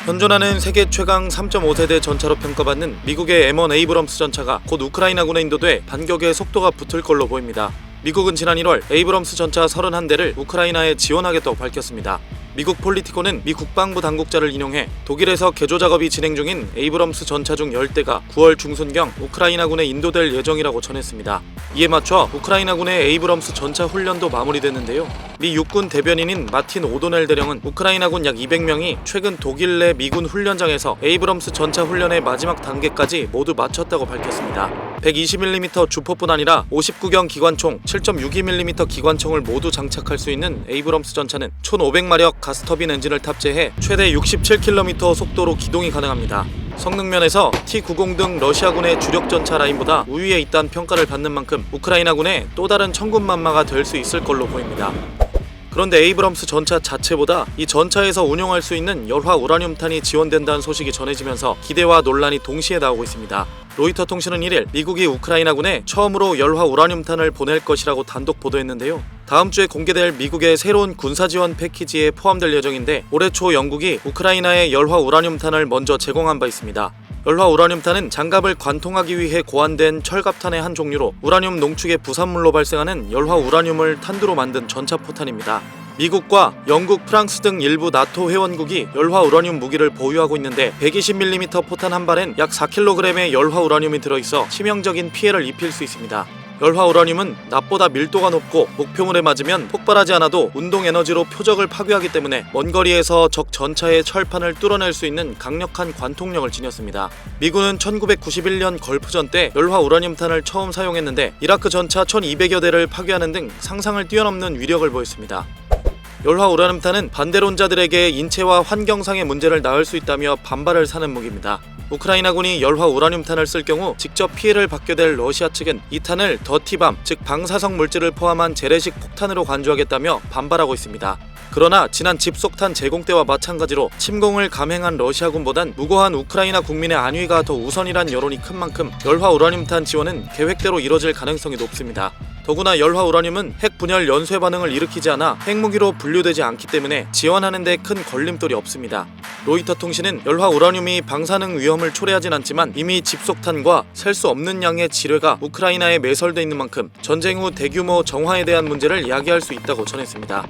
현존하는 세계 최강 3.5세대 전차로 평가받는 미국의 M1 에이브럼스 전차가 곧 우크라이나군에 인도돼 반격의 속도가 붙을 걸로 보입니다. 미국은 지난 1월 에이브럼스 전차 31대를 우크라이나에 지원하겠다고 밝혔습니다. 미국 폴리티코는 미 국방부 당국자를 인용해 독일에서 개조 작업이 진행 중인 에이브럼스 전차 중 10대가 9월 중순경 우크라이나군에 인도될 예정이라고 전했습니다. 이에 맞춰 우크라이나군의 에이브럼스 전차 훈련도 마무리됐는데요. 미 육군 대변인인 마틴 오도넬 대령은 우크라이나군 약 200명이 최근 독일 내 미군 훈련장에서 에이브럼스 전차 훈련의 마지막 단계까지 모두 마쳤다고 밝혔습니다. 120mm 주포뿐 아니라 59경 기관총, 7.62mm 기관총을 모두 장착할 수 있는 에이브럼스 전차는 1500마력 가스터빈 엔진을 탑재해 최대 67km 속도로 기동이 가능합니다. 성능면에서 T-90 등 러시아군의 주력 전차 라인보다 우위에 있다는 평가를 받는 만큼 우크라이나군의 또 다른 천군만마가 될 수 있을 걸로 보입니다. 그런데 에이브럼스 전차 자체보다 이 전차에서 운용할 수 있는 열화 우라늄탄이 지원된다는 소식이 전해지면서 기대와 논란이 동시에 나오고 있습니다. 로이터 통신은 1일 미국이 우크라이나군에 처음으로 열화 우라늄탄을 보낼 것이라고 단독 보도했는데요. 다음 주에 공개될 미국의 새로운 군사 지원 패키지에 포함될 예정인데 올해 초 영국이 우크라이나에 열화 우라늄탄을 먼저 제공한 바 있습니다. 열화 우라늄탄은 장갑을 관통하기 위해 고안된 철갑탄의 한 종류로 우라늄 농축의 부산물로 발생하는 열화 우라늄을 탄두로 만든 전차포탄입니다. 미국과 영국, 프랑스 등 일부 나토 회원국이 열화 우라늄 무기를 보유하고 있는데 120mm 포탄 한 발엔 약 4kg의 열화 우라늄이 들어있어 치명적인 피해를 입힐 수 있습니다. 열화 우라늄은 낫보다 밀도가 높고 목표물에 맞으면 폭발하지 않아도 운동 에너지로 표적을 파괴하기 때문에 먼 거리에서 적 전차의 철판을 뚫어낼 수 있는 강력한 관통력을 지녔습니다. 미군은 1991년 걸프전 때 열화 우라늄탄을 처음 사용했는데 이라크 전차 1200여 대를 파괴하는 등 상상을 뛰어넘는 위력을 보였습니다. 열화 우라늄탄은 반대론자들에게 인체와 환경상의 문제를 낳을 수 있다며 반발을 사는 무기입니다. 우크라이나군이 열화 우라늄탄을 쓸 경우 직접 피해를 받게 될 러시아 측은 이 탄을 더티밤, 즉 방사성 물질을 포함한 재래식 폭탄으로 간주하겠다며 반발하고 있습니다. 그러나 지난 집속탄 제공 때와 마찬가지로 침공을 감행한 러시아군보단 무고한 우크라이나 국민의 안위가 더 우선이란 여론이 큰 만큼 열화 우라늄탄 지원은 계획대로 이뤄질 가능성이 높습니다. 더구나 열화 우라늄은 핵 분열 연쇄 반응을 일으키지 않아 핵무기로 분류되지 않기 때문에 지원하는 데 큰 걸림돌이 없습니다. 로이터 통신은 열화 우라늄이 방사능 위험을 초래하진 않지만 이미 집속탄과 셀 수 없는 양의 지뢰가 우크라이나에 매설돼 있는 만큼 전쟁 후 대규모 정화에 대한 문제를 야기할 수 있다고 전했습니다.